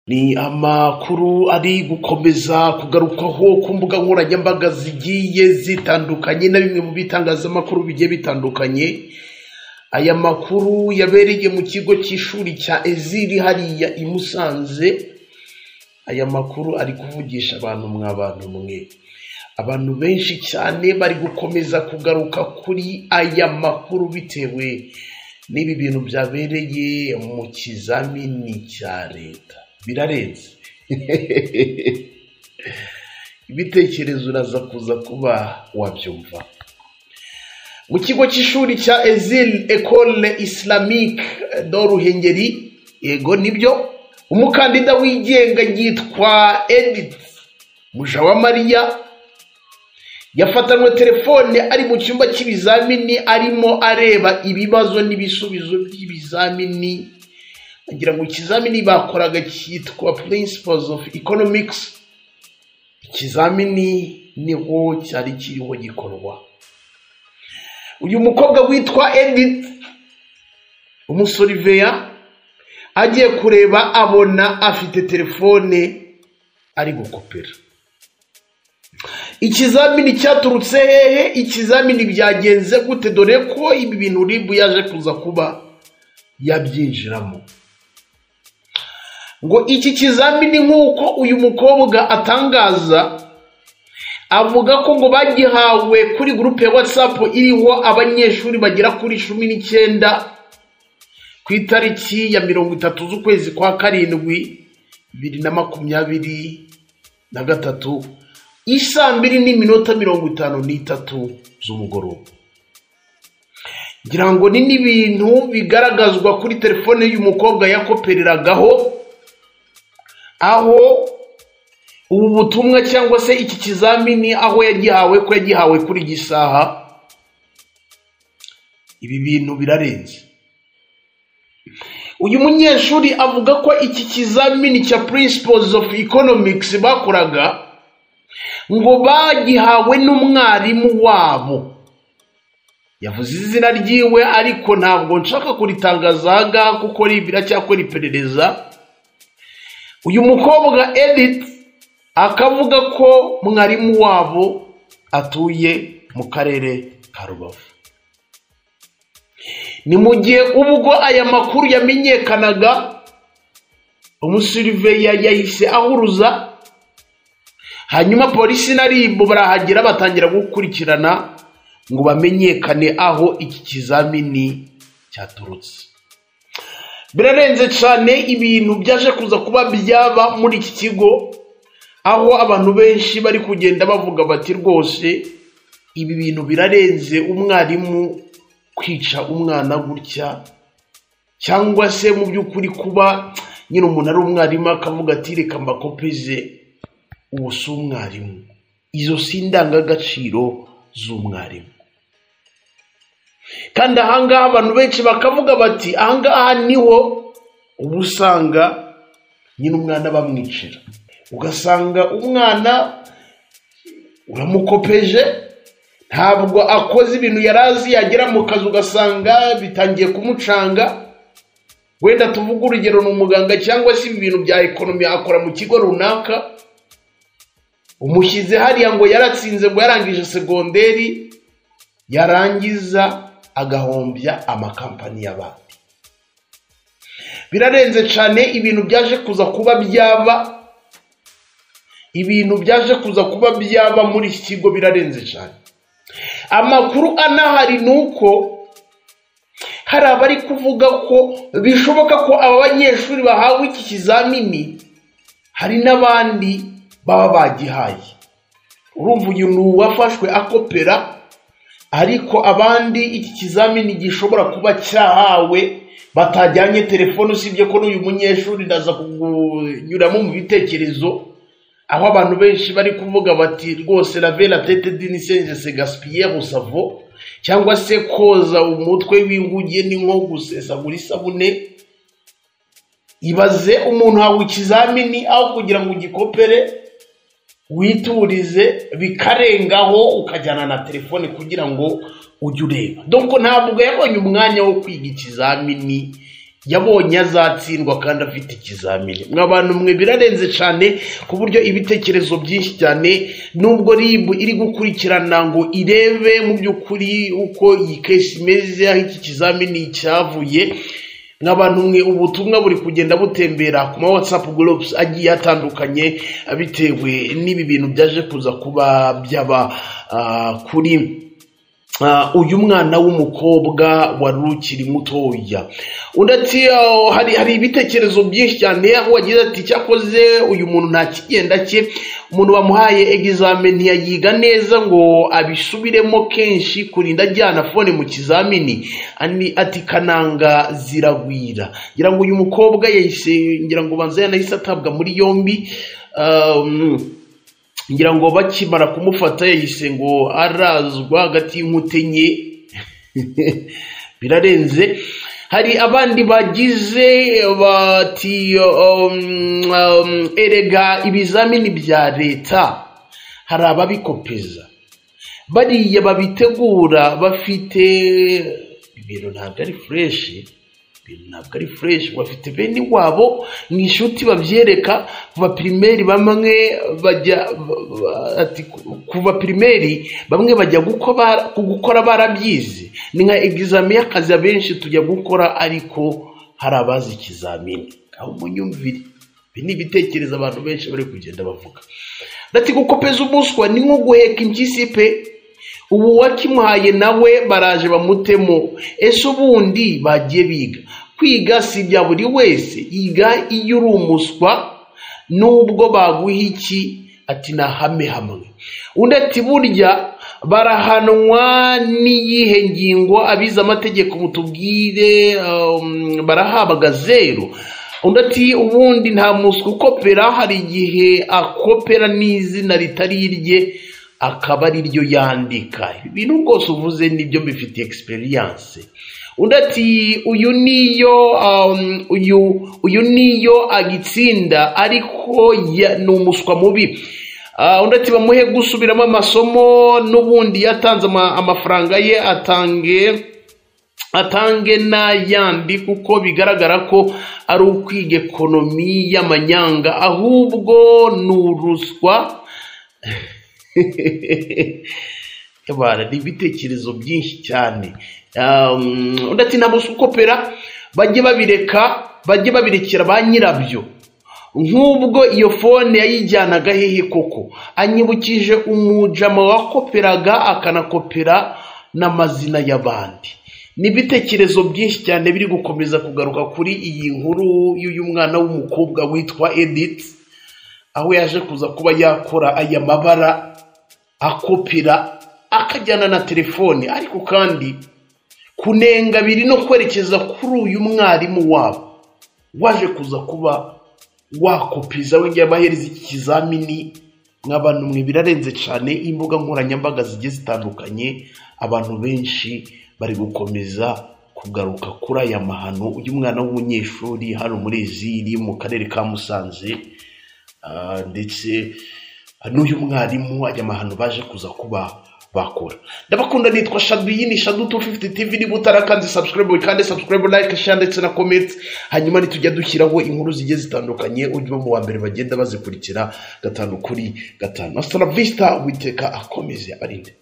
ni amakuru ari gukomeza kugarukaho ku mbuga nkoranyambaga zigiye zitandukanye na bimwe mu bitangazamakuru bigiye bitandukanye. Aya makuru yabereye mu kigo cy'ishuri cya ESIR hariya i Musanze. Aya makuru ari kuvugisha abantu mw'abantu mwe. Abantu benshi cyane bari gukomeza kugaruka kuri aya makuru bitewe n'ibi bintu byabereye mu kizamini cya Leta. Birarenze. Ibitekerezo uraza kuza kuba wabyumva. Mu kigo cy'ishuri cya ESIR École Islamique do Ruhengeri, yego nibyo, umukandida wigenga yitwa Edith Mujawamariya yafatanwe telefone ari mu cyumba cy'ibizamini arimo areba ibibazo n'ibisubizo by'ibizamini. Agira ngo ikizamini bakoraga cyitwa Principles of Economics. Ikizamini niho cyari kiriho gikorwa. Uyu mukobwa witwa Edith umusuriveya agiye kureba abona afite telefone ari gukopera. Ikizamini cyaturutse hehe? Ikizamini byagenze gute? Dore ko ibi bintu ribu yaje kuza kuba yabyinjiramo. Ngo iki kizamini nk'uko uyu mukobwa atangaza, avuga ko ngo bagihawe kuri groupe ya WhatsApp iriho abanyeshuri bagera kuri 19 ku itariki ya 30 z'ukwezi kwa karindwi 2023 isa 2:53 z'umugoroba. Ngira ngo ni n'ibintu bigaragazwa kuri telefone y'umukobwa yakopereragaho, aho ubu butumwa cyangwa se iki kizamini aho yagihawe ko yagihawe kuri gisaha. Ibi bintu birarenze. Uyu munyeshuri avuga ko iki kizamini cya Principles of Economics bakoraga ngo bagihawe n'umwarimu wabo. Yavuze izina ryiwe ariko ntabwo nshaka kuritangazaga kuko ribira cyakora iperereza. Uyu mukobwa Edith akavuga ko mwarimu wabo atuye mu karere ka Rubavu. Ni mu gihe ubwo aya makuru yamenyekanaga, umusuriveya yahise ahuruza, hanyuma polisi na RIB barahagera batangira gukurikirana ngo bamenyekane aho iki kizamini cyaturutse. Birarenze cyane ibintu byaje kuza kuba byaba muri iki kigo, aho abantu benshi bari kugenda bavuga bati rwose ibi bintu birarenze umwarimu kwica umwana gutya, cyangwa se mu by'ukuri kuba nyine umuntu ari umwarimu akavuga ati reka mbakopeze. Uwo si umwarimu, izo si indangagaciro z'umwarimu. Kandi ahangaha abantu benshi bakavuga bati ahangaha niho ubusanga nyine umwana bamwicira. Ugasanga umwana uramukopeje, ntabwo akoze ibintu yarazi, yagera mu kazi ugasanga bitangiye kumucanga. Wenda tuvuga urugero ni umuganga cyangwa se ibintu bya ekonomi akora mu kigo runaka, umushyize hariya ngo yaratsinze, ngo yarangije Secondaire, yarangiza agahombya amakampani y'abandi. Birarenze cyane ibintu byaje kuza kuba byaba, ibintu byaje kuza kuba byaba muri iki kigo birarenze cyane. Amakuru anahari nuko hari abari kuvuga ko bishoboka ko aba banyeshuri bahawe iki kizamini hari n'abandi baba bagihaye. Urumva uyu ni uwafashwe akopera, ariko abandi iki kizamini gishobora kuba cyahawe batajyanye telefone. Usibye ko n'uyu munyeshuri ndaza kunyuramo mu bitekerezo, aho abantu benshi bari kuvuga bati rwose laver la tête d'une singe c'est gaspiller au savon, cyangwa se koza umutwe w'inguge ni nko gusesagura isabune. Ibaze umuntu hawe ikizamini aho kugira ngo ugikopere witurize bikarengaho ukajyana na telefone kugira ngo ujye ureba. Donc ntabwo yabonye umwanya wo kwiga ikizamini yabonye azatsindwa kandi afite ikizamini. Mwabantu mwe birarenze cyane ku buryo ibitekerezo byinshi cyane nubwo RIB iri gukurikirana ngo irebe mu byukuri uko iyi case imeze aho iki kizamini cyavuye. Nk'abantu mwe ubutumwa buri kugenda butembera ku ma WhatsApp groups agiye atandukanye bitewe n'ibi bintu byaje kuza kuba byaba kuri uyu mwana w'umukobwa wari ukiri mutoya. Undati hari ibitekerezo byinshi cyane aho wagize ati cyakoze uyu muntu nta kigenda cye, umuntu bamuhaye examen yayiga neza ngo abisubiremo kenshi kurinda ajyana phone mu kizamini, ati kananga ziragwira. Ngira ngo uyu mukobwa yahise, ngira ngo banza yanahise atabwa muri yombi, ngira ngo bakimara kumufata yahise ngo arazwa hagati y'inkutenye. Birarenze. Hari abandi bagize bati erega ibizamini bya leta hari ababikopeza, bariya babitegura bafite ibintu ntabwo ari fresh, bafite bene wabo mu inshuti babyereka. Kuva primaire bamwe bajya ati kuva primaire bamwe bajya gukora barabyize, ni nka examen y'akazi abenshi tujya gukora, ariko hari abazi ikizamini. Aho munyumvire bini bitekereza abantu benshi bari kugenda bavuga. Ndati gukopeza umuswa ni nko guheka impyisi pe. Ubu wakimuhaye nawe baraje bamutemo. Ese ubundi bagiye kwiga si bya buri wese, yiga iyo uri umuswa nubwo baguha iki ati na hamwe. Undi ati burya barahanwa n'iyihe ngingo, abiza amategeko mutubwire, barahabwa 0. Undi ati ubundi nta muswa ukopera, hari igihe akopera n'izina ritari irye akaba ari ryo yandika. Ibintu rwose uvuze nibyo bifite experience. Undi ati uyu niyo agitsinda ariko ni umuswa mubi. Undi ati bamuhe gusubiramo amasomo n'ubundi yatanze amafaranga ye atange n'ayandi, kuko bigaragara ko ari ukwiga ekonomi y'amanyanga ahubwo n'uruswa. Ebara ibitekerezo byinshi cyane. Undi ati ntabwo ukopera, bajye babirekera ba nyirabyo. Nk'ubwo iyo phone yayijyanaga hehe koko, anyibukije umujama wakoperaga akanakopera n'amazina y'abandi. Nibitekerezo byinshi cyane biri gukomeza kugaruka kuri iyi nkuru y'uyu mwana w'umukobwa witwa Edith, aho yaje kuza kuba yakora aya mabara akopera akajyana na telefone, ariko kandi kunenga biri no kwerekeza kuri uyu mwarimu wabo waje kuza kuba wakopiza wengeye abahereza iki kizamini. Nk'abantu mwe birarenze cyane, imbuga nkoranyambaga zigiye zitandukanye abantu benshi bari gukomeza kugaruka kuri aya mahano uyu mwana w'umunyeshuri hano muri ESIR mu karere ka Musanze, ndetse n'uyu mwarimu aya mahano baje kuza kuba bakora. Ndabakunda, nitwa Shadu, iyi ni Shadu 250 TV. Niba utarakanze subscribe, like, share ndetse na comment, hanyuma nitujya dushyiraho inkuru zigiye zitandukanye ujye mu wa mbere bagenda bazikurikira 5 kuri 5. Hasta la vista, Uwiteka akomeze abarinde.